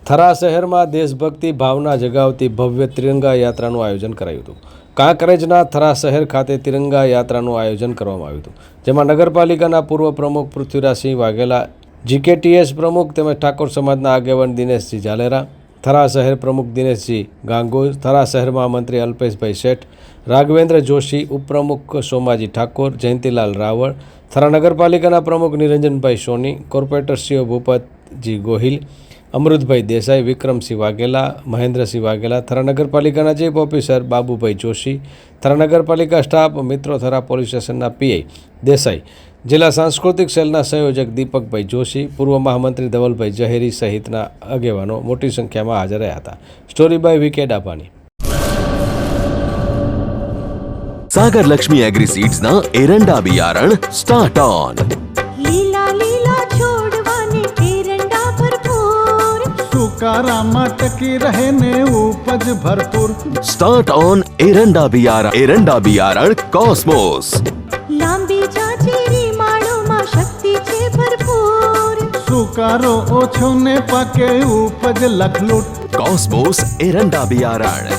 થરા શહેરમાં દેશભક્તિ ભાવના જગાવતી ભવ્ય તિરંગા યાત્રાનું આયોજન કરાયું હતું। કાંકરેજના થરા શહેર ખાતે તિરંગા યાત્રાનું આયોજન કરવામાં આવ્યું હતું, જેમાં નગરપાલિકાના પૂર્વ પ્રમુખ પૃથ્વીરાજસિંહ વાઘેલા, જીકેટીએસ પ્રમુખ તેમજ ઠાકોર સમાજના આગેવાન દિનેશજી ઝાલેરા, થરા શહેર પ્રમુખ દિનેશજી ગાંગોજ, થરા શહેર મહામંત્રી અલ્પેશભાઈ શેઠ, રાઘવેન્દ્ર જોશી, ઉપપ્રમુખ સોમાજી ઠાકોર, જયંતિલાલ રાવળ, થરા નગરપાલિકાના પ્રમુખ નિરંજનભાઈ સોની, કોર્પોરેટરશ્રીઓ ભૂપતજી ગોહિલ, અમૃતભાઈ દેસાઈ, વિક્રમસિંહ વાઘેલા, મહેન્દ્રસિંહ વાઘેલા, થરા નગરપાલિકાના ચીફ ઓફિસર બાબુભાઈ જોશી, થરા નગરપાલિકા સ્ટાફ મિત્રો, થરા પોલીસ સ્ટેશનના પીઆઈ દેસાઈ, જિલ્લા સાંસ્કૃતિક સેલના સંયોજક દીપકભાઈ જોશી, પૂર્વ મહામંત્રી ધવલભાઈ જહેરી સહિતના આગેવાનો મોટી સંખ્યામાં હાજર રહ્યા હતા। સ્ટોરી બાય વિકે ડાભાની। सागर लक्ष्मी एग्रीसीड्स ना एरंडा बियारण स्टार्ट ऑन। લીલા લીલા છોડવાને એરંડા ભરપૂર, સુકારામાં ટકી રહે ને ઉપજ ભરપૂર। स्टार्ट ऑन एरंडा बियारण कॉस्मोस। લાંબી જાચેરી માળોમાં શક્તિ છે ભરપૂર, સુકારો ઓછો ને પાકે ઉપજ લખલૂટ। कॉस्मोस एरंडा बियारण।